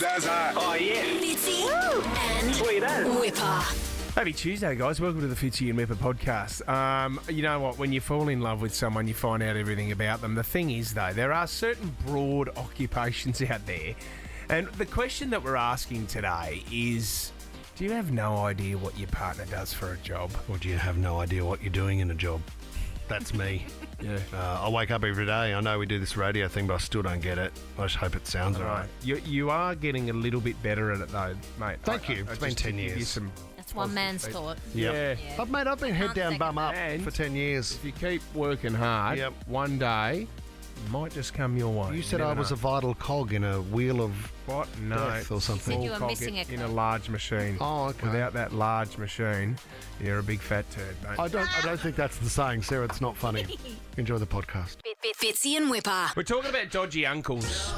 Zaza. Oh, yeah. Fitzy and Sweet as. Wippa. Happy Tuesday, guys. Welcome to the Fitzy and Wippa podcast. You know what? When you fall in love with someone, you find out everything about them. The thing is, though, there are certain broad occupations out there. And the question that we're asking today is, do you have no idea what your partner does for a job? Or do you have no idea what you're doing in a job? That's me. Yeah. I wake up every day. I know we do this radio thing, but I still don't get it. I just hope it sounds all right. You are getting a little bit better at it, though, mate. Thank you. It's been 10 years. That's one man's thought. Yeah. But, mate, I've been head down, bum up And- for 10 years. If you keep working hard, Yep. one day might just come your way. You said never I was know. a vital cog in a wheel of What? No. death or something. You were Cog missing in a a cog. large machine. Oh, okay. Without that large machine, you're a big fat turd, mate. I don't think that's the saying, Sarah. It's not funny. Enjoy the podcast. Fitzy and Wippa. We're talking about dodgy uncles.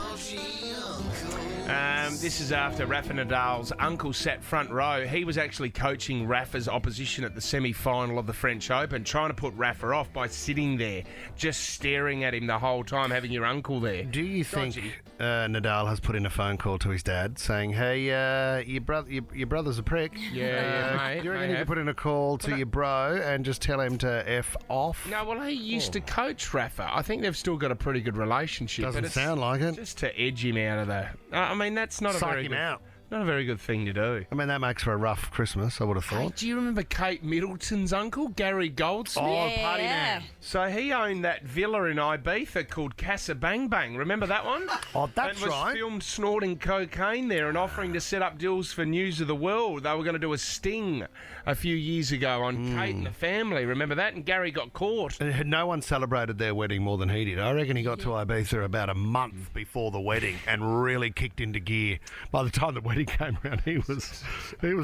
This is after Rafa Nadal's uncle sat front row. He was actually coaching Rafa's opposition at the semi-final of the French Open, trying to put Rafa off by sitting there, just staring at him the whole time, having your uncle there. Do you think Dodgy. Nadal has put in a phone call to his dad saying, hey, your brother's a prick? Yeah, mate. Do you reckon may you have. could put in a call to your bro and just tell him to F off? No, well, he used to coach Rafa. I think they've still got a pretty good relationship. Doesn't but it's sound like it. just to edge him out of the... I mean, that's not a Psych very him good... out. Not a very good thing to do. I mean, that makes for a rough Christmas, I would have Hey, thought. do you remember Kate Middleton's uncle, Gary Goldsmith? Oh, Yeah. party man. So he owned that villa in Ibiza called Casa Bang Bang. Remember that one? Oh, that's and was right. filmed snorting cocaine there and offering to set up deals for News of the World. They were going to do a sting a few years ago on Kate and the family. Remember that? And Gary got caught. And no one celebrated their wedding more than he did. I reckon he got to Ibiza about a month before the wedding and really kicked into gear. By the time the wedding came around, he was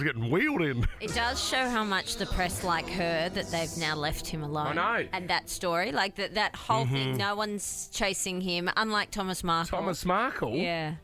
getting wheeled in. It does show how much the press like her that they've now left him alone. I know. And that story, like that whole thing, no one's chasing him, unlike Thomas Markle. Thomas Markle. Yeah.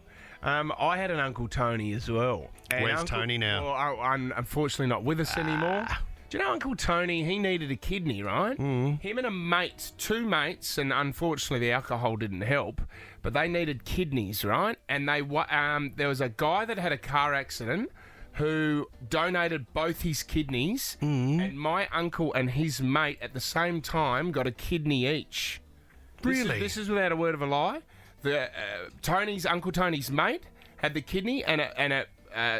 I had an Uncle Tony as well. And Where's Tony now? Well, unfortunately not with us anymore. Do you know Uncle Tony, he needed a kidney, right? Him and a mate, two mates, and unfortunately the alcohol didn't help, but they needed kidneys, right? And there was a guy that had a car accident who donated both his kidneys, and my uncle and his mate at the same time got a kidney each. Really? This is without a word of a lie. The Uncle Tony's mate had the kidney, and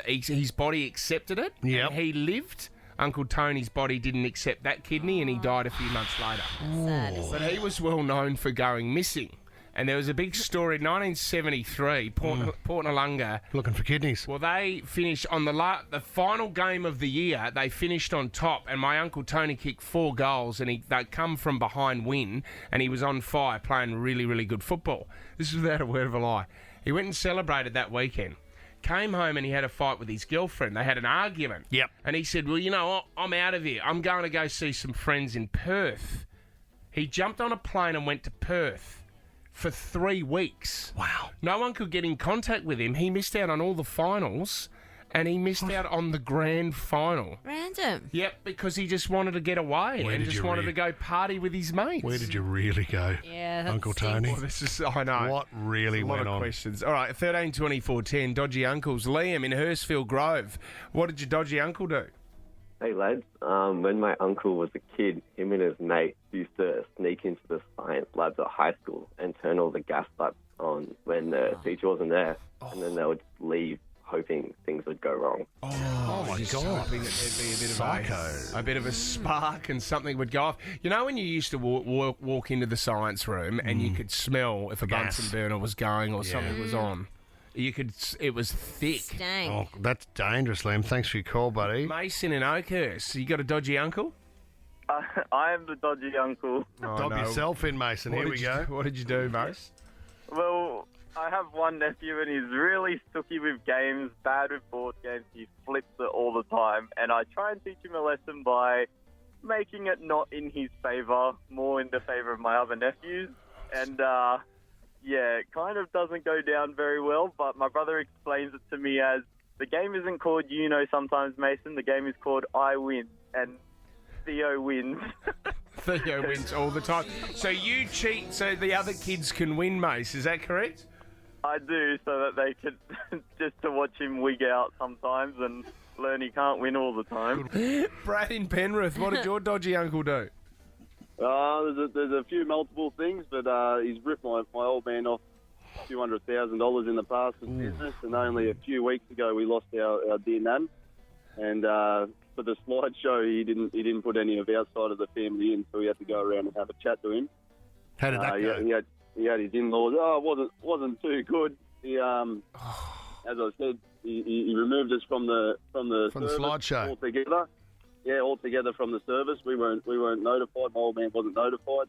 his body accepted it. Yep. And he lived. Uncle Tony's body didn't accept that kidney, and he died a few months later. Sad. But he was well known for going missing. And there was a big story in 1973, Port Noarlunga. Looking for kidneys. Well, they finished on the final game of the year. They finished on top, and my Uncle Tony kicked 4 goals, and they come from behind win, and he was on fire playing really, really good football. This is without a word of a lie. He went and celebrated that weekend. Came home and he had a fight with his girlfriend. They had an argument. Yep. And he said, well, you know what? I'm out of here. I'm going to go see some friends in Perth. He jumped on a plane and went to Perth for 3 weeks. Wow. No one could get in contact with him. He missed out on all the finals, and he missed out on the grand final. Random. Yep, because he just wanted to get away Where and did just you wanted read? to go party with his mates. Where did you really go, Yeah, that Uncle stinks. Tony? Well, this is, I know. What really A lot went of on? questions. All right, 13 24 10, Dodgy Uncles. Liam in Hurstville Grove. What did your dodgy uncle do? Hey lads, when my uncle was a kid, him and his mate used to sneak into the science labs at high school and turn all the gas lights on when the teacher wasn't there, and then they would leave hoping things would go wrong. Oh my Just God. hoping that there'd be a bit Psycho. of a bit of a spark and something would go off. You know when you used to walk into the science room and you could smell if a Gas. Bunsen burner was going or something was on. It was thick. Stank. Oh, that's dangerous, Liam. Thanks for your call, buddy. Mason in Oakhurst. You got a dodgy uncle? I am the dodgy uncle. Dob yourself in, Mason. Here we go. What did you do, Mace? Well, I have one nephew and he's really stooky with games, bad with board games. He flips it all the time. And I try and teach him a lesson by making it not in his favour, more in the favour of my other nephews. And, yeah, it kind of doesn't go down very well, but my brother explains it to me as the game isn't called you know sometimes, Mason. The game is called I win. And Theo wins. Theo wins all the time. So you cheat so the other kids can win, Mace. Is that correct? I do, so that they could just to watch him wig out sometimes and learn he can't win all the time. Brad in Penrith, what did your dodgy uncle do? There's a few multiple things, but he's ripped my old man off a few $100,000 in the past with business, and only a few weeks ago we lost our dear nan. And for the slideshow, he didn't put any of our side of the family in, so we had to go around and have a chat to him. How did that go? He had his in-laws. It wasn't too good. He, as I said, he removed us from the service slideshow altogether. Yeah, altogether from the service. We weren't notified. My old man wasn't notified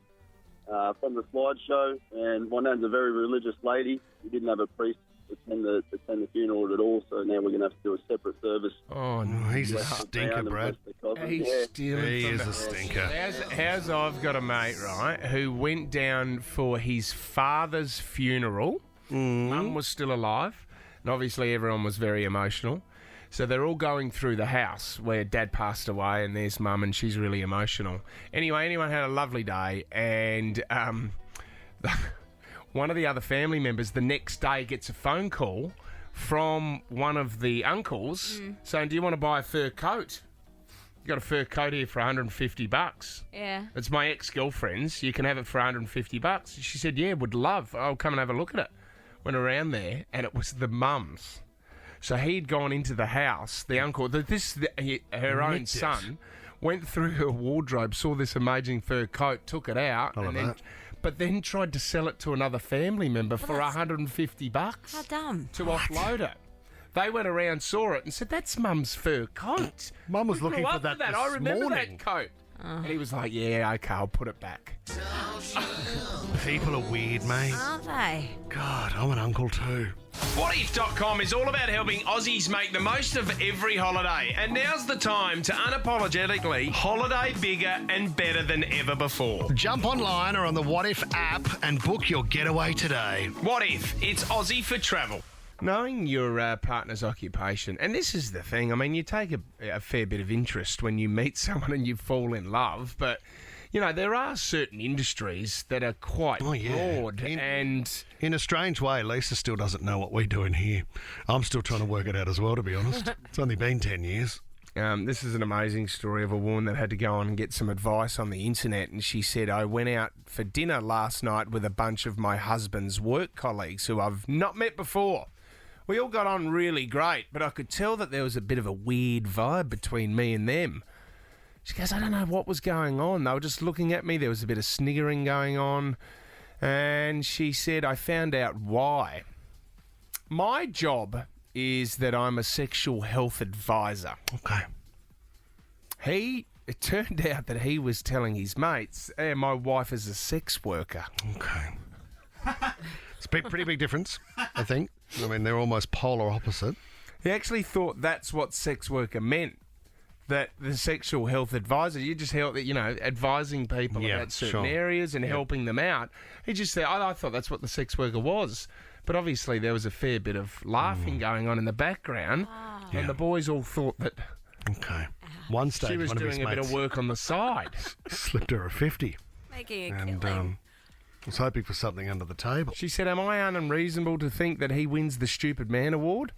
from the slideshow. And my nan's a very religious lady. We didn't have a priest attend the funeral at all. So now we're going to have to do a separate service. Oh, no. He's a stinker, Brad. He's stealing. He is a stinker. How's I've got a mate, right, who went down for his father's funeral. Mum was still alive, and obviously everyone was very emotional. So they're all going through the house where Dad passed away, and there's Mum, and she's really emotional. Anyway, anyone had a lovely day, and one of the other family members the next day gets a phone call from one of the uncles saying, "Do you want to buy a fur coat? You got a fur coat here for $150. Yeah. It's my ex-girlfriend's. You can have it for $150. She said, "Yeah, would love. I'll come and have a look at it." Went around there, and it was the mum's. So he'd gone into the house. The uncle, her own son, went through her wardrobe, saw this amazing fur coat, took it out, but then tried to sell it to another family member for $150. How dumb. To offload it. They went around, saw it, and said, "That's Mum's fur coat." Mum was looking for that this I remember morning. that coat. And he was like, "Yeah, okay, I'll put it back." People are weird, mate. Aren't they? God, I'm an uncle too. Whatif.com is all about helping Aussies make the most of every holiday. And now's the time to unapologetically holiday bigger and better than ever before. Jump online or on the What If app and book your getaway today. What if? It's Aussie for travel. Knowing your partner's occupation, and this is the thing, I mean, you take a fair bit of interest when you meet someone and you fall in love, but, you know, there are certain industries that are quite broad and... In a strange way, Lisa still doesn't know what we do in here. I'm still trying to work it out as well, to be honest. It's only been 10 years. This is an amazing story of a woman that had to go on and get some advice on the internet, and she said, "I went out for dinner last night with a bunch of my husband's work colleagues who I've not met before. We all got on really great, but I could tell that there was a bit of a weird vibe between me and them." She goes, "I don't know what was going on. They were just looking at me. There was a bit of sniggering going on." And she said, "I found out why. My job is that I'm a sexual health advisor." Okay. It turned out that he was telling his mates, "My wife is a sex worker." Okay. It's a pretty big difference, I think. I mean, they're almost polar opposite. He actually thought that's what sex worker meant. That the sexual health advisor, you just help, advising people about certain areas and helping them out. He just said, I thought that's what the sex worker was. But obviously there was a fair bit of laughing going on in the background, and the boys all thought that One stage, she was one of his doing a bit mates of work on the side. slipped her a 50. Making a And killing. was hoping for something under the table. She said, "Am I unreasonable to think that he wins the Stupid Man Award?"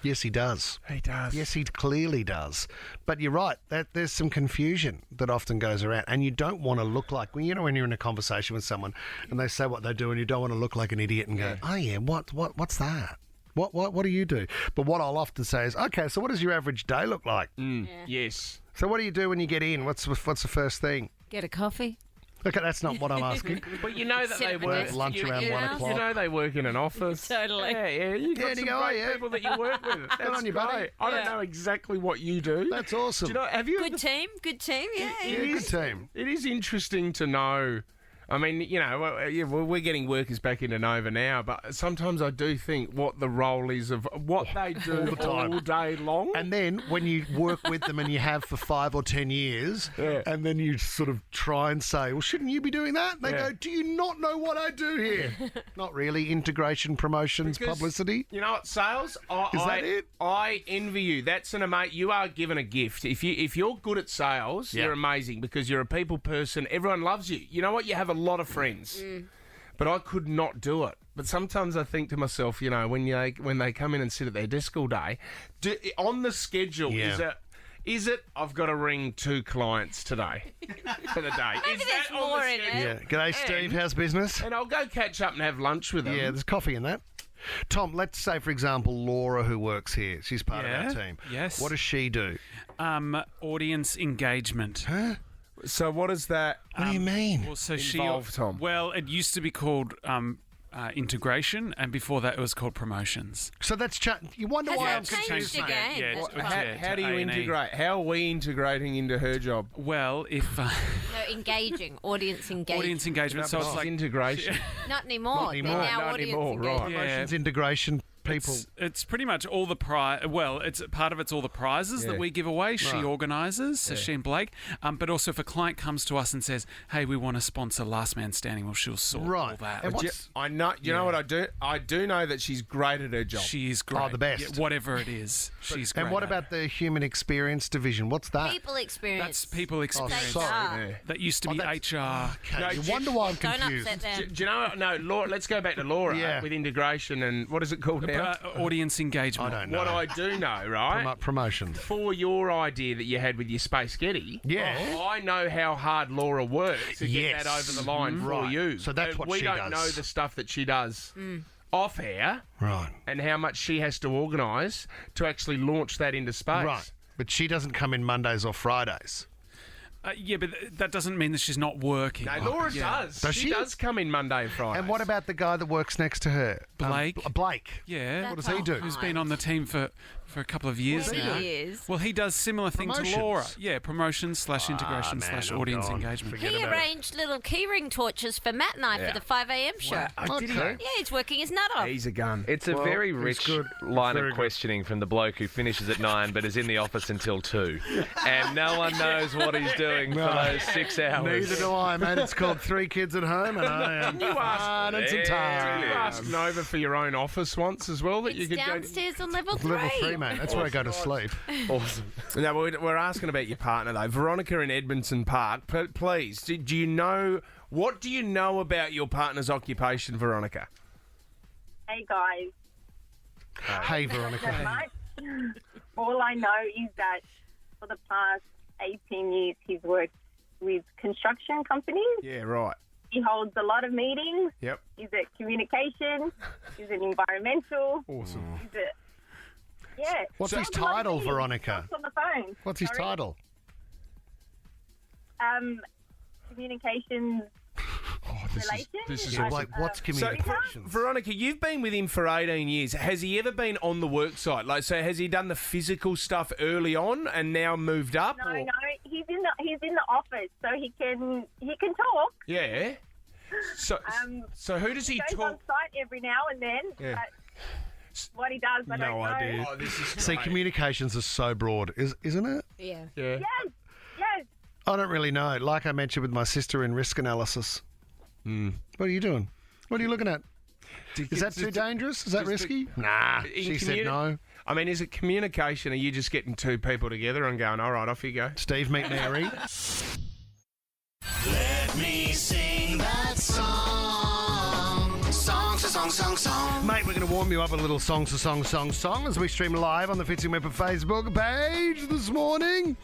Yes, he does. He does. Yes, he clearly does. But you're right, that there's some confusion that often goes around, and you don't want to look like, when you're in a conversation with someone and they say what they do, and you don't want to look like an idiot and go, "Oh yeah, what's that? What do you do?" But what I'll often say is, "Okay, so what does your average day look like?" Yes. So what do you do when you get in? What's the first thing? Get a coffee. Okay, that's not what I'm asking. But you know that Sit they at the work desk. lunch around You 1 know? o'clock. You know they work in an office. Totally. Yeah. You got some great people that you work with. That's on you, buddy. great. I don't know exactly what you do. That's awesome. Do you know? Have you? Good team. Yeah. Good team. It is interesting to know. I mean, we're getting workers back into Nova now, but sometimes I do think what the role is of what they do All the time. all day long. And then when you work with them and you have for 5 or 10 years, and then you sort of try and say, "Well, shouldn't you be doing that?" And they go, "Do you not know what I do here?" Not really. Integration, promotions, Because, publicity. You know what, sales? Is that it? I envy you. That's you are given a gift. If you're good at sales, you're amazing because you're a people person. Everyone loves you. You know what? You have a lot of friends. but I could not do it. But sometimes I think to myself, you know, when they come in and sit at their desk all day, on the schedule, is it I've got to ring 2 clients today for the day? Maybe Is there's that on more the in it. schedule? Yeah. G'day, Steve. How's business? And I'll go catch up and have lunch with them. Yeah, there's coffee in that. Tom, let's say, for example, Laura, who works here. She's part of our team. Yes. What does she do? Audience engagement. Huh? So what is that? What do you mean? Well, so Involve, Tom? Well, it used to be called integration, and before that it was called promotions. So that's you wonder Has why that I'm changed confused. again? mate. Yeah, That's it's- right. yeah, How do to you A&E. integrate? How are we integrating into her job? Well, if No, engaging. Audience engagement. audience engagement, so it's like integration. Not anymore. Not anymore. They're now Not audience anymore, right. engagement. Promotions, integration, people. It's pretty much all the Well, it's part of it's all the prizes Yeah. that we give away. She Right. organises, so she and Blake. But also, if a client comes to us and says, "Hey, we want to sponsor Last Man Standing," well, she'll sort all Right. that. And Do you- what's- I know. You know what I do? I do know that she's great at her job. She is great. the best. Yeah, whatever it is, she's great. And what at about it. the human experience division? What's that? People experience. That's people experience. sorry. HR. That used to be that's- HR. Okay, No, you do- wonder why I'm Don't confused. upset them. Do you know? No, Laura. Let's go back to Laura Yeah. with integration and what is it called now? Audience engagement. I don't know. What I do know, right? Promotions. For your idea that you had with your Space Getty, Yeah. I know how hard Laura works to get Yes. that over the line for Right. you. So that's And what we she don't does. know the stuff that she does off air Right. and how much she has to organise to actually launch that into space. Right. But she doesn't come in Mondays or Fridays. Yeah, but that doesn't mean that she's not working. No, Laura does. Does she? does come in Monday and Friday. And what about the guy that works next to her? Blake? Blake. Yeah. What does he do? Who's been on the team for a couple of years Many now. years. Well, he does similar thing Promotions. to Laura. Yeah, promotions / integration man, / I'm audience gone. engagement. Forget He about it. arranged little keyring torches for Matt and I for the 5 a.m. show. Okay. Yeah, he's working his nut off. He's a gun. It's a very rich good. line Very of good. questioning from the bloke who finishes at 9 but is in the office until 2. And no one knows what he's doing for those 6 hours. Neither do I, mate. It's called 3 Kids at Home, and I am fun and some Did you ask time. Nova for your own office once as well? That It's you could downstairs on level 3. Level 3, mate. That's where I go to sleep. Awesome. Now we're asking about your partner though, Veronica in Edmondson Park. Please, do you know what do you know about your partner's occupation, Veronica? Hey guys, Hey, Veronica. not much. All I know is that for the past 18 years he's worked with construction companies. Yeah, right. He holds a lot of meetings. Yep. He's at communication. He's an environmental. Awesome. He's a yeah. What's his Holds a lot of title, meetings. Veronica? Talks on the phone. What's his Sorry? title? Communications relations. this is Yeah, awesome. like, what's So, communications? Veronica, you've been with him for 18 years. Has he ever been on the work site? Like, so has he done the physical stuff early on and now moved up? No, or- no, he's in the office, so he can talk. Yeah. So, so who does he Goes on talk? site every now and then. Yeah. But what he does, I don't know. idea. Oh, this is See, great. communications is so broad, isn't it? Yeah. Yeah. Yes. I don't really know. Like I mentioned with my sister in risk analysis. What are you doing? What are you looking at? Is that too dangerous? Is that risky? Nah, she said no. I mean, is it communication? Are you just getting 2 people together and going, all right, off you go? Steve, meet Mary. Let me sing that song. Song. Mate, we're going to warm you up a little song as we stream live on the Fitzy and Wippa Facebook page this morning.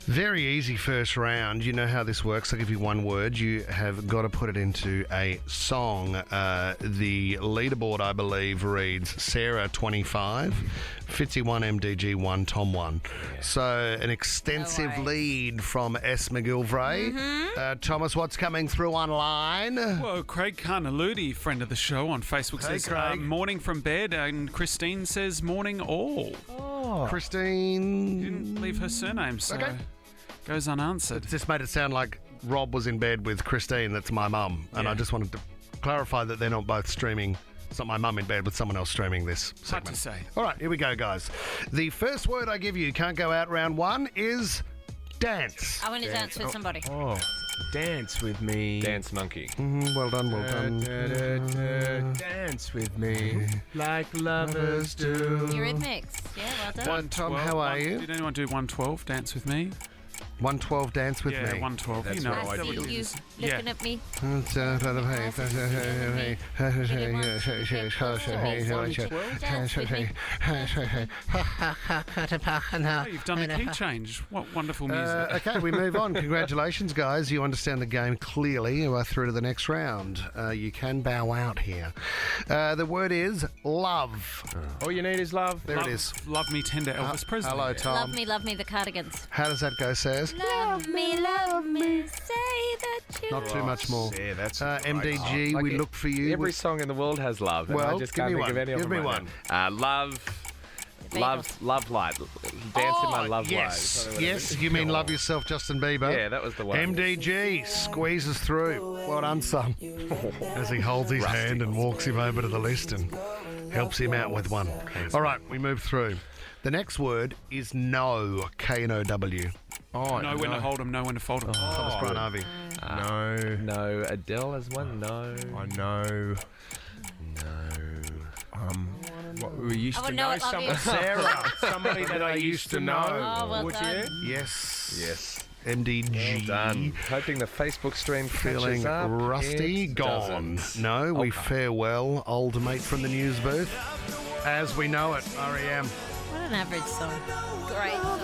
Very easy first round. You know how this works. I'll give you one word. You have got to put it into a song. The leaderboard, I believe, reads Sarah 25, Fitzy 1, MDG 1, Tom 1. So an extensive No way. lead from S. McGilvray. Thomas, what's coming through online? Well, Craig Carnaludi, friend of the show on Facebook, Hey, says Craig. morning from bed, and Christine says morning all. Christine. Didn't leave her surname, so Okay. goes unanswered. Just made it sound like Rob was in bed with Christine, that's my mum. And Yeah. I just wanted to clarify that they're not both streaming. It's not my mum in bed with someone else streaming this Hard segment. to say. All right, here we go, guys. The first word I give you, can't go out round 1, is dance. I want to dance with somebody. Oh, dance with me. Dance monkey. Well done, well done. Dance with me like lovers do. Eurythmics. Yeah, well done. Tom, how are you? Did anyone do 112, Dance With Me? 112 Dance With Yeah, Me. 112. That's You know what I I see did. you Yeah. looking at me. Oh, you've done the key change. What wonderful music. Okay, we move on. Congratulations, guys. You understand the game clearly. You are through to the next round. You can bow out here. The word is love. All you need is love. There it is. Love Me Tender, Elvis Presley. Hello, Tom. Love me, the Cardigans. How does that go, Says? Love me, say that you Not too much more. Yeah, that's MDG, Like we it- look for you. Every song in the world has love. And Well, I just give can't me think of one. any of Give them me right one. now. Love light. Dance in my love light. Yes, yes. You mean Love Yourself, Justin Bieber? Yeah, that was the one. MDG squeezes through. Well done, son. As he holds his hand and walks him over to the list and helps him out with one. All right, we move through. The next word is no. K-N-O-W. Oh, Know when to hold them, know when to fold them. Thomas Brian Harvey. No. No. Adele has one. No. I know. What, we used I to would know know it, love someone. you. Sarah. Somebody that I used to know. Oh, well Would done. you? Yes. Yes. MDG. Done. Hoping the Facebook stream Feeling catches up. rusty? It Gone. doesn't. No, we Okay. farewell, old mate from the news booth. As we know it, REM. What an average song. Great song.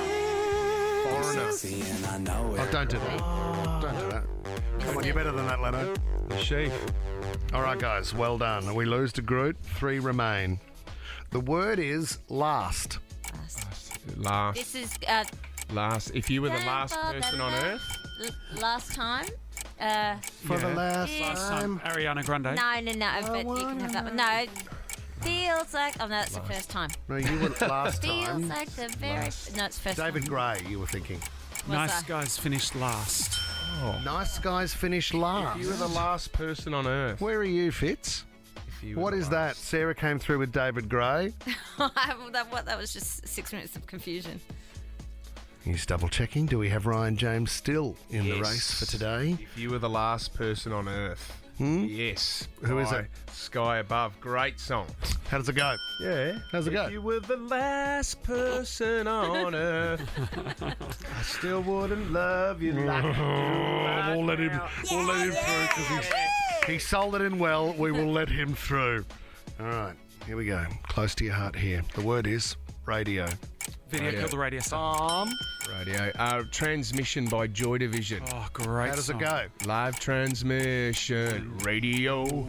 Oh, don't do that. Don't do that. Come on, you're better than that, Leno. The sheep. All right, guys, well done. We lose to Groot. 3 remain. The word is last. Last. This is Last. If you were the last person on earth. last time. For the Yeah. last Last time. time, Ariana Grande. No, but you can have that one. No, feels like. Oh no, that's the first time. No, you were last Feels time. like the very. No, it's first David time. Gray, you were thinking. Nice that? guys finished last. Nice guys finish last. You were the last person on earth. Where are you, Fitz? If you were What the is that? last. Sarah came through with David Gray. that was just 6 minutes of confusion. He's double checking. Do we have Ryan James still in the Yes. race for today? If you were the last person on earth. Yes. Who is by it? Sky Above. Great song. How does it go? Yeah. How's it go? If you were the last person on earth, I still wouldn't love you like I do right We'll let him. now. We'll let him through because he sold it in well. We will let him through. All right, here we go. Close to your heart here. The word is radio. Video killed the radio star. Radio. Transmission by Joy Division. Oh, great. How does it song. go? Live transmission. Radio.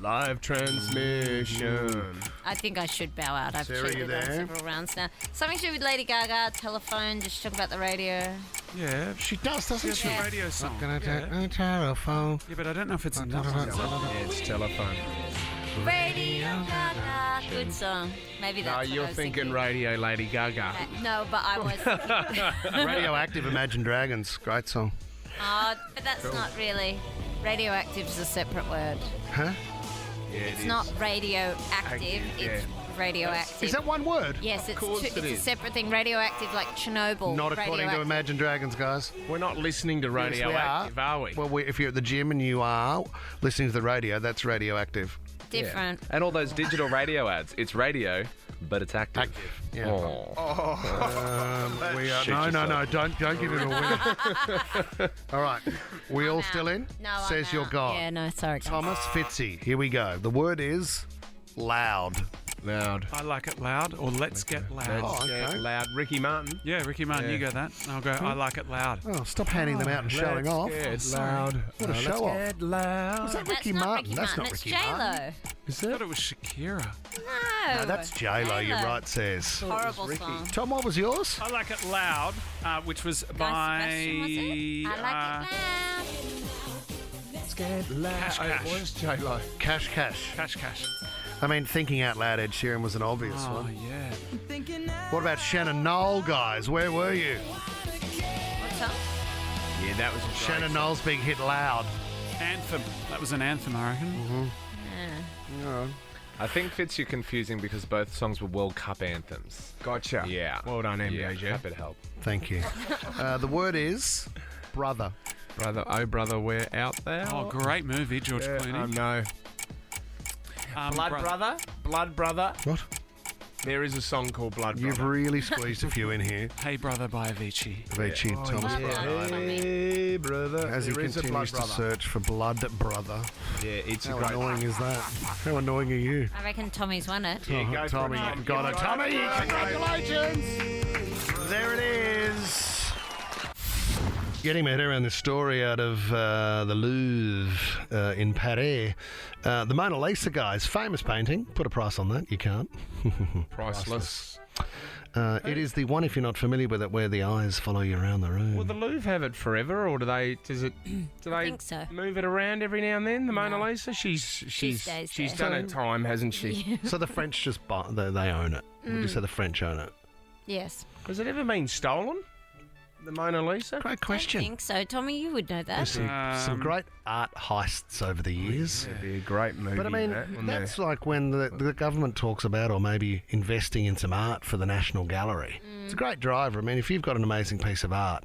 Live transmission. I think I should bow out. I've Sarah, you cheated on there? several rounds now. Something to do with Lady Gaga, telephone, just talk about the radio. Yeah. She does, doesn't It's she? a radio song. Gonna take Yeah. a telephone. Yeah, but I don't know if it's enough. Yeah, it's telephone. Radio Gaga, good song. Maybe that's No, what I you're was thinking Radio Lady Gaga. No, but I was. Radioactive Imagine Dragons. Great song. But that's not really. Radioactive is a separate word. Huh? Yeah, It's not radioactive. It's radioactive. Is that one word? Yes, it's course it's it a is. separate thing. Radioactive, like Chernobyl. Not according to radioactive. Imagine Dragons, guys. We're not listening to Yes, we Radioactive, are we? Well, if you're at the gym and you are listening to the radio, that's radioactive. Different. And all those digital radio ads. It's radio, but it's active. Yeah. Oh. We are, Shit no. yourself. Don't give him a win. All right. We all still in? No, I'm Says you're out. gone. Yeah, no, sorry. guys. Thomas Fitzy. Here we go. The word is loud. Loud. I like it loud, or let's get loud. Oh, Let's get okay. loud. Ricky Martin. Yeah, Ricky Martin, you go that. I'll go, I like it loud. Oh, stop handing them out and showing off. Get loud. What a show off. Get loud. Was that That's Ricky not Martin? Ricky That's Martin. not It's Ricky Martin. J-Lo. I thought it was Shakira. No. No, that's J-Lo. You're J-Lo. right, says. Horrible song. Tom, what was yours? I like it loud, which was by. Sebastian, was it? I like it loud. Let's get loud. Cash, Oh, Cash. it was J-Lo. Cash. Cash. I mean, thinking out loud, Ed Sheeran was an obvious Oh, one. yeah. What about Shannon Knoll, guys? Where were you? What's up? Yeah, that was a great Shannon song. Knoll's being hit loud. Anthem. That was an anthem, I reckon. I think Fitz, you're confusing because both songs were World Cup anthems. Gotcha. Yeah. Well done, Yeah, MDJ. happy to help. Thank you. The word is brother. Brother, oh brother, we're out there. Oh, great movie, George Yeah, Clooney. no. Blood brother? Blood brother? What? There is a song called Blood You've Brother. really squeezed a few in here. Hey Brother by Avicii. Avicii, Thomas Brother. Hey, brother. As he There is a continues to Blood Brother. search for Blood Brother. Yeah, it's How a great annoying is that? How annoying are you? I reckon Tommy's won it. Yeah, go for Tommy, it. got it. Tommy, congratulations! There it is. Getting my head around this story out of the Louvre in Paris. The Mona Lisa, guys, famous painting. Put a price on that. You can't. Priceless. It is the one, if you're not familiar with it, where the eyes follow you around the room. Will the Louvre have it forever, or do they think so. move it around every now and then? The Mona Lisa, she's stays done there. her time, hasn't she? So the French just they own it. Would you say the French own it? Yes. Has it ever been stolen? The Mona Lisa? Great I question. think so. Tommy, you would know There's that. some great art heists over the years. It'd be a great movie. But I mean, that's like when the government talks about or maybe investing in some art for the National Gallery. It's a great driver. I mean, if you've got an amazing piece of art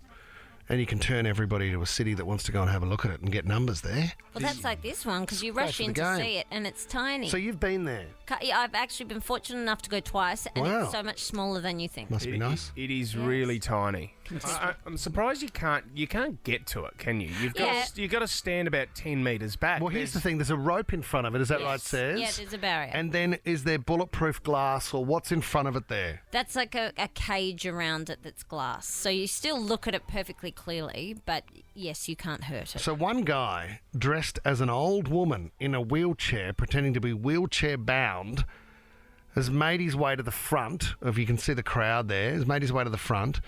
and you can turn everybody to a city that wants to go and have a look at it and get numbers there. Well, that's like this one because you great rush for the in to game. see it and it's tiny. So you've been there. Yeah, I've actually been fortunate enough to go twice, and Wow. it's so much smaller than you think. Must be nice. It is really tiny. I'm surprised you can't get to it, can you? You've got to stand about 10 metres back. Well, here's the thing. There's a rope in front of it. Is that right, Yes. Says? Yeah, there's a barrier. And then is there bulletproof glass or what's in front of it there? That's like a cage around it that's glass. So you still look at it perfectly clearly, but yes, you can't hurt it. So one guy dressed as an old woman in a wheelchair, pretending to be wheelchair bound, has made his way to the front. If you can see the crowd there, has made his way to the front,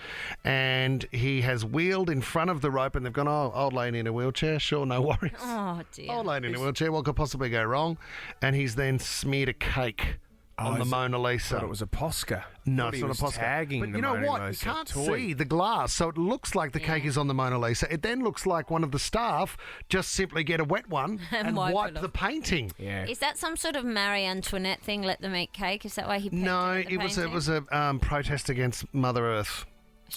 and he has wheeled in front of the rope, and they've gone, "Oh, old lady in a wheelchair, sure, no worries." Oh, dear. Old lady in a wheelchair, what could possibly go wrong? And he's then smeared a cake on the Mona Lisa. Thought it was a Posca. No, Thought it's he not a was Posca. tagging But the you know Mona what? Lisa You can't toy. see the glass, so it looks like the cake is on the Mona Lisa. It then looks like one of the staff just simply get a wet one and wipe wipe it the off. painting. Yeah. Is that some sort of Marie Antoinette thing? Let them eat cake? Is that why he painted No, the it was painting? a protest against Mother Earth.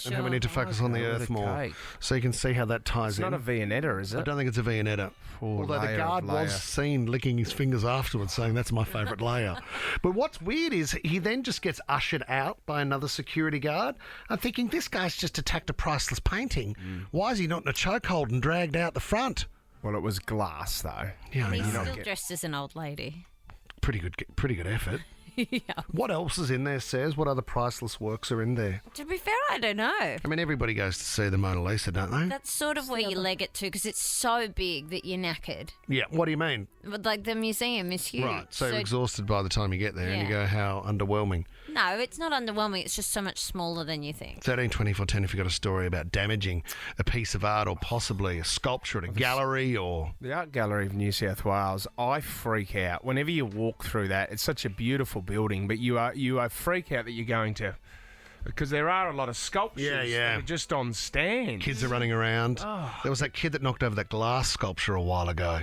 And how we need to focus on the okay, with Earth a more. cake. So you can see how that ties It's in. not a Viennetta, is I it? don't think it's a Viennetta. Poor Although the layer guard of layer. was seen licking his fingers afterwards, saying that's my favourite layer. But what's weird is he then just gets ushered out by another security guard. I'm thinking, this guy's just attacked a priceless painting. Why is he not in a chokehold and dragged out the front? Well, it was glass, though. Yeah, I He's know. still dressed as an old lady. Pretty good effort. Yeah. What else is in there, Says? What other priceless works are in there? To be fair, I don't know. I mean, everybody goes to see the Mona Lisa, don't they? That's sort of where you leg it to because it's so big that you're knackered. Yeah, what do you mean? But like the museum is huge. Right, so you're exhausted by the time you get there and you Yeah. go, how underwhelming. No, it's not underwhelming. It's just so much smaller than you think. 13 24 10 if you've got a story about damaging a piece of art or possibly a sculpture at a gallery or... The Art Gallery of New South Wales, I freak out. Whenever you walk through that, it's such a beautiful building, but you are freak out that you're going to... Because there are a lot of sculptures that are just on stands. Kids are running around. Oh. There was that kid that knocked over that glass sculpture a while ago.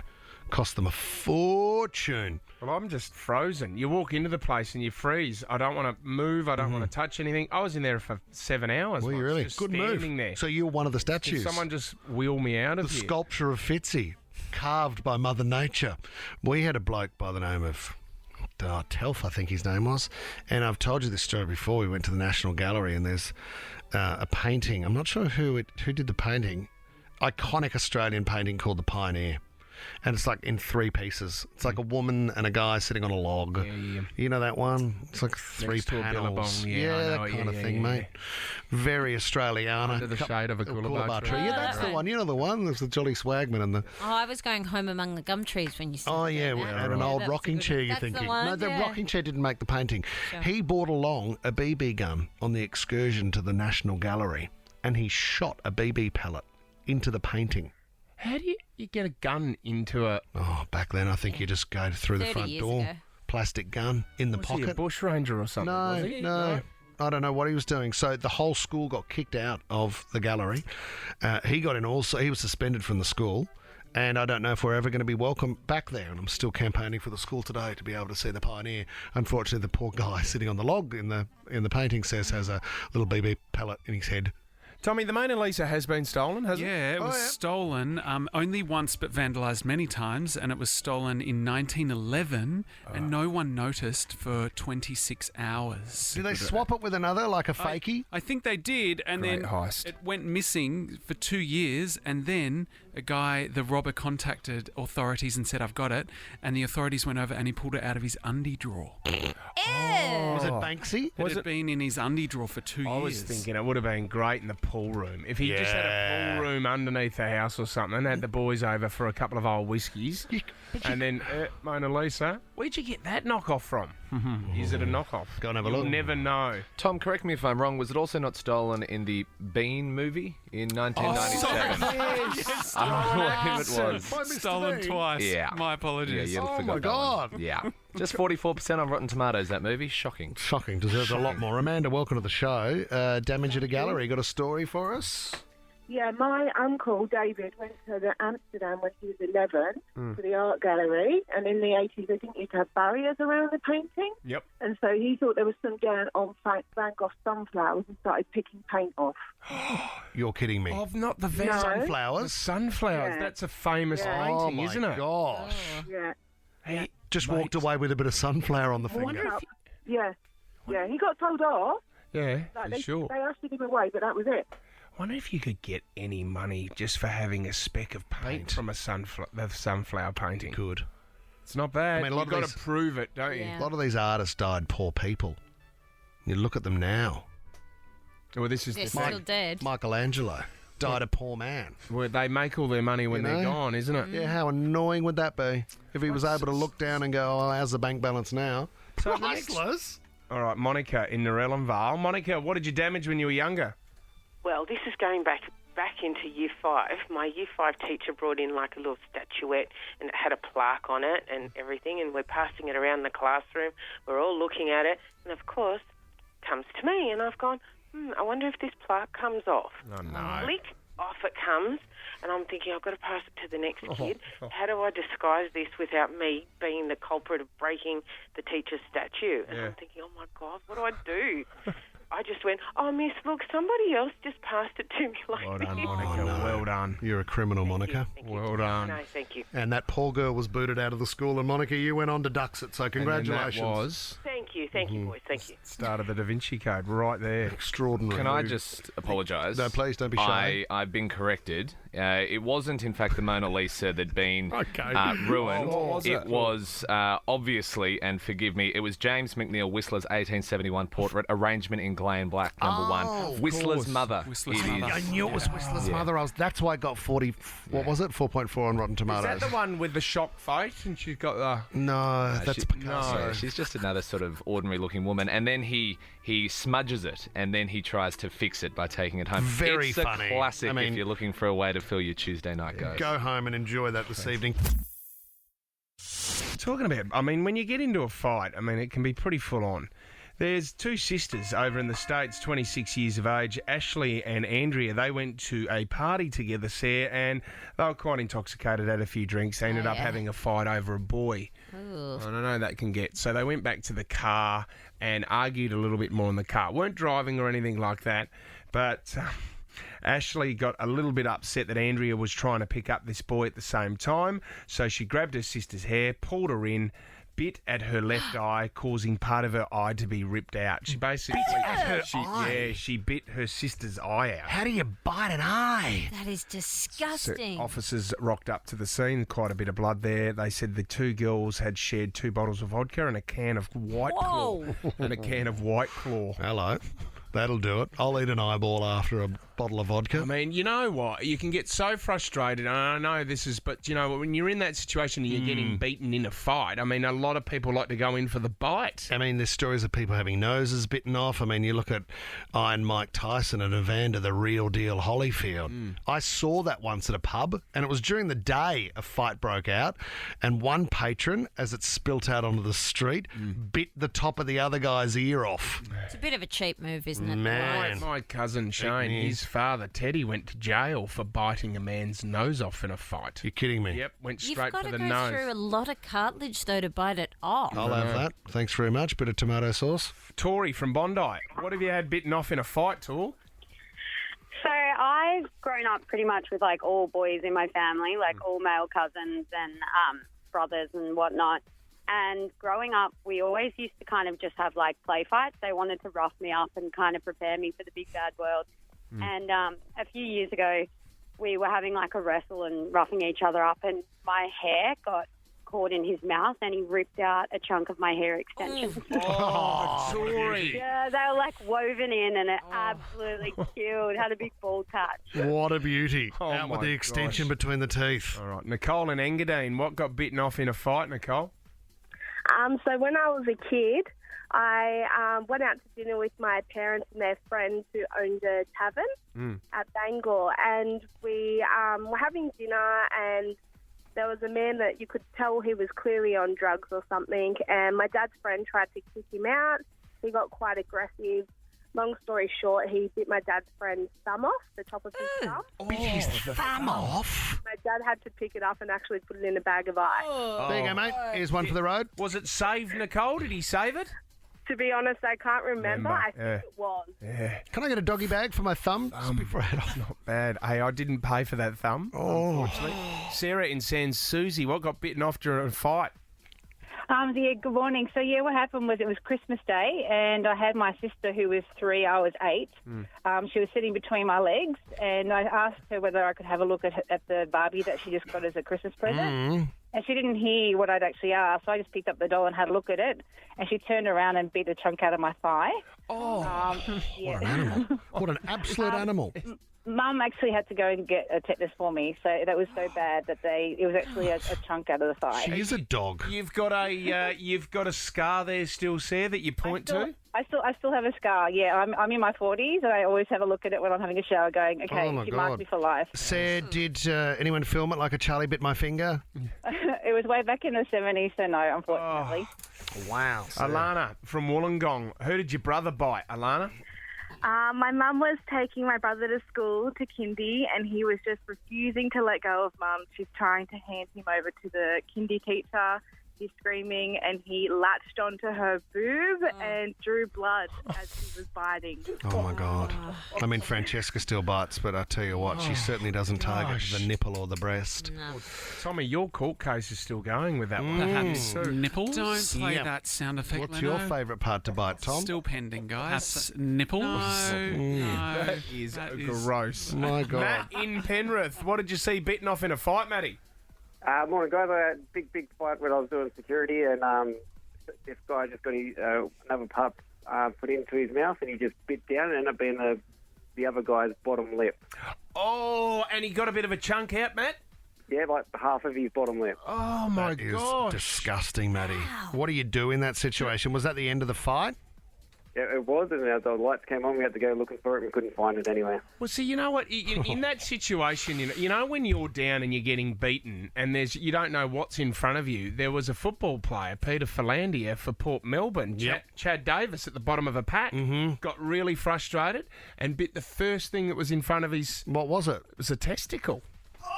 Cost them a fortune. Well, I'm just frozen. You walk into the place and you freeze. I don't want to move. I don't want to touch anything. I was in there for 7 hours. Well, you once, really just good standing move. there. So you're one of the Can statues. someone just wheel me out of The here? sculpture of Fitzy, carved by Mother Nature. We had a bloke by the name of Telf, I think his name was, and I've told you this story before. We went to the National Gallery and there's a painting. I'm not sure who did the painting. Iconic Australian painting called The Pioneer. And it's like in 3 pieces. It's like a woman and a guy sitting on a log. Yeah. You know that one? It's like 3 Next to a panels. billabong. Yeah, I that know it. kind of Yeah, thing, yeah, mate. Very Australiana. Under the shade of a coolabah tree. Yeah, that's the one. You know the one? There's the Jolly Swagman and the... Oh, I was going home among the gum trees when you said Oh, yeah, that. and an old That's a rocking good chair, one. you're That's the thinking. one, No, the yeah. rocking chair didn't make the painting. Sure. He brought along a BB gun on the excursion to the National Gallery, and he shot a BB pellet into the painting. How do you get a gun into a... Oh, back then, I think you just go through the 30 front years door, ago. plastic gun in the Was he a pocket. bushranger or something? was No, he? no. I don't know what he was doing. So the whole school got kicked out of the gallery. He got in also. He was suspended from the school. And I don't know if we're ever going to be welcome back there. And I'm still campaigning for the school today to be able to see the Pioneer. Unfortunately, the poor guy sitting on the log in the painting has a little BB pellet in his head. Tommy, the Mona Lisa has been stolen, hasn't it? Yeah, it was stolen only once but vandalised many times, and it was stolen in 1911, and no one noticed for 26 hours. Did they swap it with another, like a fakie? I think they did, and Great then heist. it went missing for 2 years, and then the robber contacted authorities and said, I've got it, and the authorities went over and he pulled it out of his undie drawer. Was it Banksy? It had been in his undie drawer for 2 years. I was thinking it would have been great in the pool room. If he just had a pool room underneath the house or something, had the boys over for a couple of old whiskies, and then, Mona Lisa, where'd you get that knockoff from? Is it a knockoff? Go and have a You'll look. never know. Tom, correct me if I'm wrong. Was it also not stolen in the Bean movie in 1997? Yes, I believe it was. By Mr. stolen Bean. twice. Yeah. My apologies. Yeah, you Oh, forgot my that God. one. Yeah. Just 44% on Rotten Tomatoes, that movie. Shocking. Shocking. Deserves a lot more. Amanda, welcome to the show. Damage at a Gallery. Got a story for us? Yeah, my uncle David went to Amsterdam when he was 11 to the art gallery, and in the 80s I think you could have barriers around the painting. Yep. And so he thought there was some going on Van Gogh's sunflowers and started picking paint off. You're kidding me. Of not the No. Sunflowers? The sunflowers. Yeah. That's a famous Yeah. Oh, painting, my isn't it? gosh. Yeah. Hey, Just mate. walked away with a bit of sunflower on the finger. Yeah. Yeah, he got told off. Yeah, Like, for they, sure. they ushered him away, but that was it. Wonder if you could get any money just for having a speck of paint from a sunflower painting. Good. It's not bad. I mean, a lot You've of got these- to prove it, don't you? Yeah. A lot of these artists died poor people. You look at them now. Well, this is They're the still thing. dead. Michelangelo died a poor man. Where they make all their money when You they're know? gone, isn't it? Yeah, how annoying would that be? If he was able to look down and go, oh, how's the bank balance now? So the next- Priceless. All right, Monica in Narellan Vale. Monica, what did you damage when you were younger? Well, this is going back into Year 5. My Year 5 teacher brought in like a little statuette and it had a plaque on it and everything, and we're passing it around the classroom. We're all looking at it, and of course, it comes to me, and I've gone, I wonder if this plaque comes off. Oh, no. Flick, off it comes, and I'm thinking, I've got to pass it to the next kid. How do I disguise this without me being the culprit of breaking the teacher's statue? And I'm thinking, oh, my God, what do I do? I just went, oh, miss, look, somebody else just passed it to me like Well this. done, Monica. Well done. You're a criminal, Monica. Thank you. Well done. No, thank you. And that poor girl was booted out of the school, and Monica, you went on to Duxit, so congratulations. And then that was Thank you, boys, thank you. start of the Da Vinci Code right there. Extraordinary. Can I move. just apologise? No, please don't be shy. I've been corrected. It wasn't, in fact, the Mona Lisa that'd been ruined. What was it was obviously, and forgive me, it was James McNeill Whistler's 1871 portrait, arrangement in grey and black, number one. Whistler's mother. Whistler's It mother. is. I knew it was Whistler's mother. That's why I got 40. What was it? 4.4 on Rotten Is Tomatoes. that the one with the shock face and she's got the... No, that's she- Picasso. No, she's just another sort of ordinary-looking woman, and then he smudges it, and then he tries to fix it by taking it home. Very it's funny. a classic I mean- if you're looking for a way to fill your Tuesday night, guys. Go home and enjoy that this evening. Talking about, I mean, when you get into a fight, I mean, it can be pretty full on. There's two sisters over in the States, 26 years of age, Ashley and Andrea. They went to a party together, Sarah, and they were quite intoxicated, had a few drinks. They ended up having a fight over a boy. Ooh. I don't know that can get. So they went back to the car and argued a little bit more in the car. Weren't driving or anything like that, but Ashley got a little bit upset that Andrea was trying to pick up this boy at the same time. So she grabbed her sister's hair, pulled her in, bit at her left eye, causing part of her eye to be ripped out. She basically she bit her sister's eye out. How do you bite an eye? That is disgusting. So officers rocked up to the scene, quite a bit of blood there. They said the two girls had shared 2 bottles of vodka and a can of White Claw. And a can of White Claw. Hello. That'll do it. I'll eat an eyeball after a bottle of vodka. I mean, you know what? You can get so frustrated. And I know this is, but you know, when you're in that situation and you're getting beaten in a fight, I mean, a lot of people like to go in for the bite. I mean, there's stories of people having noses bitten off. I mean, you look at Iron Mike Tyson and Evander, the real deal Holyfield. I saw that once at a pub, and it was during the day a fight broke out, and one patron, as it spilt out onto the street, bit the top of the other guy's ear off. It's a bit of a cheap move, isn't it? Man. My cousin Shane, his father Teddy, went to jail for biting a man's nose off in a fight. You're kidding me? Yep, went You've straight got for to the go nose. through a lot of cartilage, though, to bite it off. I'll have that. Thanks very much. Bit of tomato sauce. Tori from Bondi, what have you had bitten off in a fight, Tor? So I've grown up pretty much with, like, all boys in my family, like all male cousins and brothers and whatnot. And growing up, we always used to kind of just have, like, play fights. They wanted to rough me up and kind of prepare me for the big bad world. And a few years ago, we were having, like, a wrestle and roughing each other up, and my hair got caught in his mouth, and he ripped out a chunk of my hair extensions. Oh, sorry. Yeah, they were, like, woven in, and it absolutely killed. Had a big bald patch. What a beauty. Oh, Out with my the extension gosh. between the teeth. All right, Nicole and Engadine, what got bitten off in a fight, Nicole? So when I was a kid, I went out to dinner with my parents and their friends who owned a tavern at Bangor, and we were having dinner, and there was a man that you could tell he was clearly on drugs or something, and my dad's friend tried to kick him out. He got quite aggressive. Long story short, he bit my dad's friend's thumb off, the top of his thumb. Bit his thumb off? My dad had to pick it up and actually put it in a bag of ice. There you go, mate. Here's one for the road. Was it saved, Nicole? Did he save it? To be honest, I can't remember. I think it was. Yeah. Can I get a doggy bag for my thumb? Just before I head off? Not bad. Hey, I didn't pay for that thumb, unfortunately. Sarah in Sans Susie, what got bitten off during a fight? Yeah, good morning. So, what happened was it was Christmas Day, and I had my sister who was 3, I was 8. She was sitting between my legs, and I asked her whether I could have a look at the Barbie that she just got as a Christmas present. And she didn't hear what I'd actually asked, so I just picked up the doll and had a look at it, and she turned around and bit a chunk out of my thigh. What an animal. What an absolute animal. Mum actually had to go and get a tetanus for me, so that was so bad that it was actually a chunk out of the thigh. She is a dog. You've got a scar there still, Sarah, that you point to? I still have a scar. Yeah, I'm in my 40s, and I always have a look at it when I'm having a shower, going, okay, Oh, my she God. marked me for life. Sarah, did anyone film it like a Charlie bit my finger? It was way back in the 70s, so no, unfortunately. Wow. Alana from Wollongong, who did your brother bite, Alana? My mum was taking my brother to school, to kindy, and he was just refusing to let go of mum. She's trying to hand him over to the kindy teacher. He's screaming, and he latched onto her boob and drew blood as he was biting. Oh, my God. I mean, Francesca still bites, but I tell you what, she certainly doesn't target the nipple or the breast. Tommy, your court case is still going with that one. Perhaps nipples? Don't play Yeah. that sound effect, What's Leno. your favourite part to bite, Tom? Still pending, guys. Perhaps nipples? No. That is gross. My God. Matt in Penrith, what did you see bitten off in a fight, Matty? Morning, guys. I had a big fight when I was doing security, and this guy just got another pup put into his mouth, and he just bit down and ended up being the other guy's bottom lip. Oh, and he got a bit of a chunk out, Matt? Yeah, like half of his bottom lip. Oh, my That is gosh. disgusting, Matty. What do you do in that situation? Was that the end of the fight? Yeah, it was, and the lights came on. We had to go looking for it and couldn't find it anywhere. Well, see, you know what? In that situation, you know when you're down and you're getting beaten and you don't know what's in front of you, there was a football player, Peter Philandia, for Port Melbourne, Chad Davis, at the bottom of a pack, got really frustrated and bit the first thing that was in front of his... What was it? It was a testicle.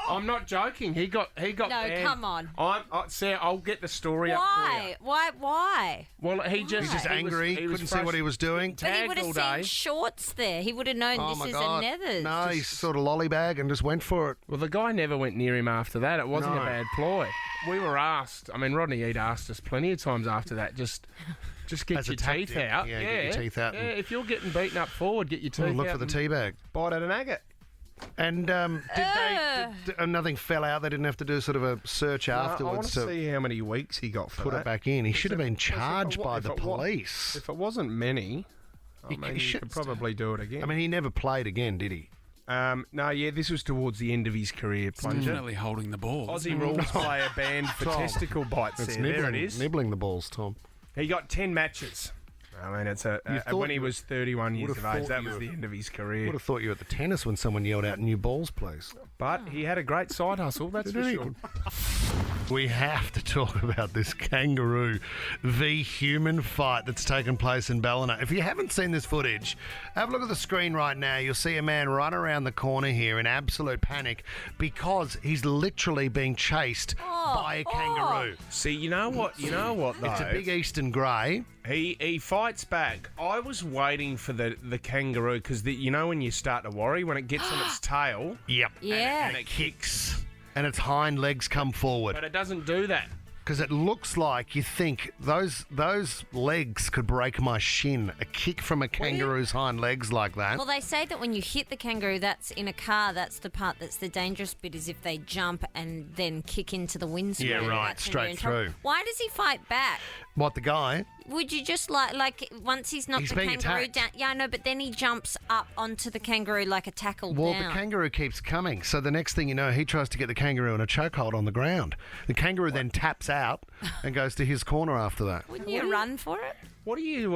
I'm not joking. He got No, banned. come on. Sarah, I'll get the story up Why? Why? for you. Well, he He was just angry, couldn't see what he was doing. But he would have seen shorts there. He would have known Oh, this my is God. a nethers. No, he sort of lollybag and just went for it. Well, the guy never went near him after that. It wasn't No. a bad ploy. We were asked. I mean, Rodney Eade asked us plenty of times after that. Just get As a your tactic, teeth out. yeah, get your teeth out Yeah, and- if you're getting beaten up forward, get your teeth out. Look for the and tea bag. Bite at an agate. And nothing fell out? They didn't have to do sort of a search I afterwards want to see how many weeks he got for put that. it back in. He should have been charged by if the it wa- police. If it wasn't many, I mean, he could probably do it again. I mean, he never played again, did he? No, this was towards the end of his career. Plunger. Definitely holding the ball. Aussie rules player banned for Tom. testicle bites. It's There it is. Nibbling the balls, Tom. He got 10 matches. I mean, it's when he was 31 years of age. That was the end of his career. Would have thought you were at the tennis when someone yelled out "new balls, please." But he had a great side hustle, that's for sure. We have to talk about this kangaroo v human fight that's taken place in Ballina. If you haven't seen this footage, have a look at the screen right now. You'll see a man run around the corner here in absolute panic because he's literally being chased by a kangaroo. See, you know what though? It's a big eastern grey. He fights back. I was waiting for the kangaroo because you know when you start to worry when it gets on its tail. Yep. Yeah. And it kicks. And its hind legs come forward. But it doesn't do that. Because it looks like you think those legs could break my shin. A kick from a kangaroo's hind legs like that. Well, they say that when you hit the kangaroo, that's in a car, that's the part that's the dangerous bit, is if they jump and then kick into the windscreen. Yeah, right, That's when you're straight in trouble. through. Why does he fight back? What, the guy? Would you just like once he's knocked He's the being kangaroo attacked. down? Yeah, I know, but then he jumps up onto the kangaroo like a tackle Well, down. the kangaroo keeps coming. So the next thing you know, he tries to get the kangaroo in a chokehold on the ground. The kangaroo then taps out and goes to his corner after that. Wouldn't you run for it? What do you?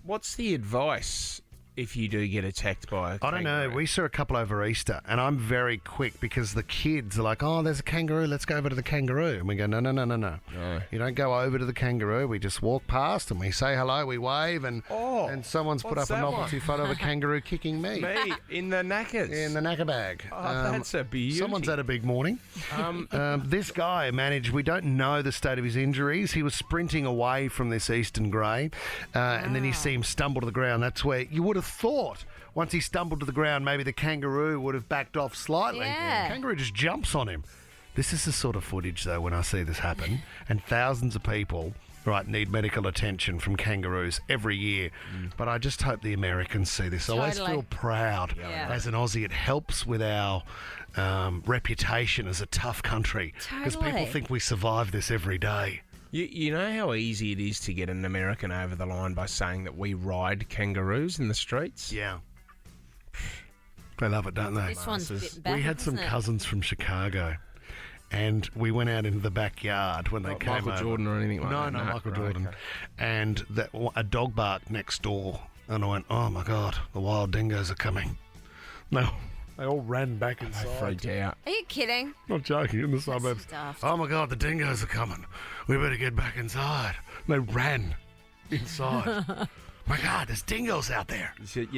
What's the advice if you do get attacked by a kangaroo? I don't know. We saw a couple over Easter, and I'm very quick because the kids are like, "Oh, there's a kangaroo. Let's go over to the kangaroo." And we go, "No. You don't go over to the kangaroo. We just walk past and we say hello, we wave, and someone's put what's up a that novelty one? photo of a kangaroo kicking me. Me in the knackers. In the knacker bag. Oh, that's a beauty. Someone's had a big morning. This guy managed, we don't know the state of his injuries. He was sprinting away from this eastern grey, and then you see him stumble to the ground. That's where you would have thought, once he stumbled to the ground, maybe the kangaroo would have backed off slightly. Yeah. The kangaroo just jumps on him. This is the sort of footage, though, when I see this happen, and thousands of people need medical attention from kangaroos every year. But I just hope the Americans see this. I always Totally. feel proud as an Aussie. It helps with our reputation as a tough country because people Totally. think we survive this every day. You know how easy it is to get an American over the line by saying that we ride kangaroos in the streets? Yeah. They love it, don't they? This one's a bit bad, We had some isn't it? cousins from Chicago, and we went out into the backyard when they Not came Michael over. Jordan or anything like no, that? No, No, Michael right, Jordan. okay. And a dog barked next door, and I went, "Oh my God, the wild dingoes are coming!" No, they all ran back inside. They freaked out. Are you kidding? Not joking, in the suburbs. daft. Oh my God, the dingoes are coming. We better get back inside. They ran inside. My God, there's dingoes out there.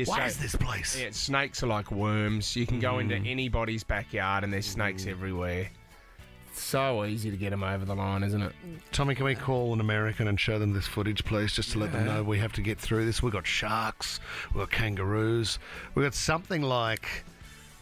What is this place? Yeah, snakes are like worms. You can go into anybody's backyard and there's snakes everywhere. It's so easy to get them over the line, isn't it? Tommy, can we call an American and show them this footage, please, just to let them know we have to get through this? We've got sharks, we've got kangaroos, we've got something like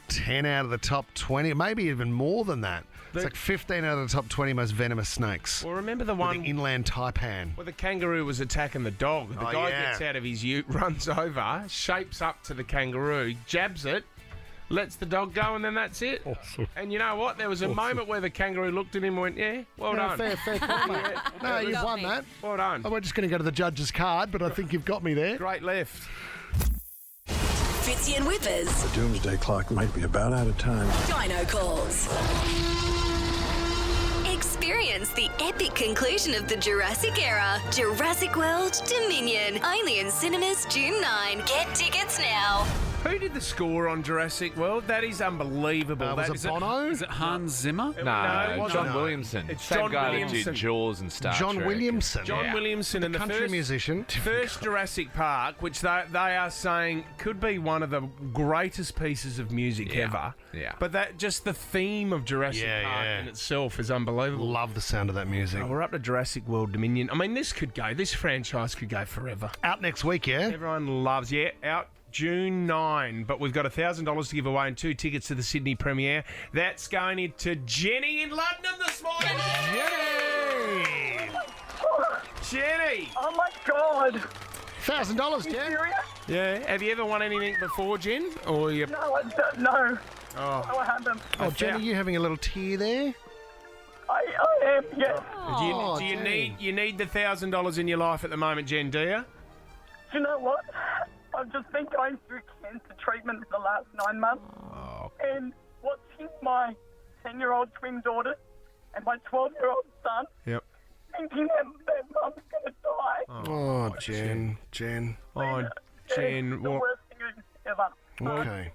10 out of the top 20, maybe even more than that. It's like 15 out of the top 20 most venomous snakes. Well, remember the With one the inland taipan. where the kangaroo was attacking the dog? The guy gets out of his ute, runs over, shapes up to the kangaroo, jabs it, lets the dog go, and then that's it. Awesome. And you know what? There was a moment where the kangaroo looked at him and went, "Yeah, well No, done." fair call, mate. No, you've won that. Well done. We're just going to go to the judge's card, but I think you've got me there. Great left. Fitzy and Whippers. The doomsday clock might be about out of time. Dino Calls. Experience the epic conclusion of the Jurassic era. Jurassic World Dominion. Only in cinemas June 9. Get tickets now. Who did the score on Jurassic World? That is unbelievable. Was That it is Bono? Is it Hans Zimmer? No, John No. Williamson. It's Same John guy Williamson. that did Jaws and Star John Trek. Williamson. John Williamson and the country first, musician. first Jurassic Park, which they are saying could be one of the greatest pieces of music ever. Yeah. But that just the theme of Jurassic Park in itself is unbelievable. Love the sound of that music. Oh, we're up to Jurassic World Dominion. I mean, this franchise could go forever. Out next week, yeah? Everyone loves, out June 9. But we've got $1,000 to give away and 2 tickets to the Sydney premiere. That's going into Jenny in London this morning. Jenny! Jenny! Oh my God! $1,000, Jen. Serious? Yeah. Have you ever won anything before, Jen? Or you? No, I don't, no. Oh. No, I haven't. Oh, Jen, are you having a little tear there? I am, yeah. Do you need the $1,000 in your life at the moment, Jen? Do you? Do you know what? I've just been going through cancer treatment for the last 9 months. Oh. And watching my 10-year-old twin daughter and my 12-year-old son Yep. thinking that their mum's going to die. Oh, Jen. Oh, Jen. The Well, worst thing ever. Okay.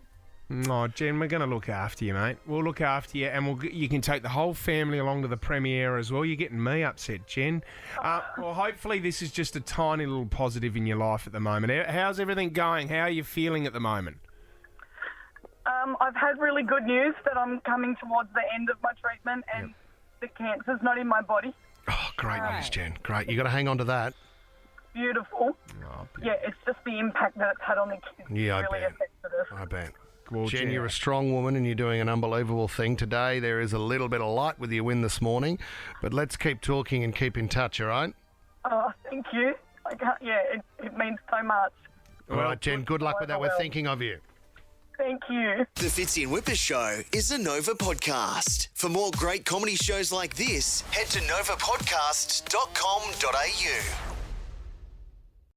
Oh, Jen, we're going to look after you, mate. We'll look after you, and you can take the whole family along to the premiere as well. You're getting me upset, Jen. Well, hopefully this is just a tiny little positive in your life at the moment. How's everything going? How are you feeling at the moment? I've had really good news that I'm coming towards the end of my treatment and the cancer's not in my body. Oh, great news, Jen. Great. You got to hang on to that. Beautiful. Yeah, it's just the impact that it's had on the kids. Yeah, really affected us. I bet. Well, Jen, you're a strong woman and you're doing an unbelievable thing today. There is a little bit of light with your win this morning, but let's keep talking and keep in touch, all right? Oh, thank you. It means so much. All right, Jen, good luck with that. We're thinking of you. Thank you. The Fitzy and Wippa Show is a Nova podcast. For more great comedy shows like this, head to novapodcasts.com.au.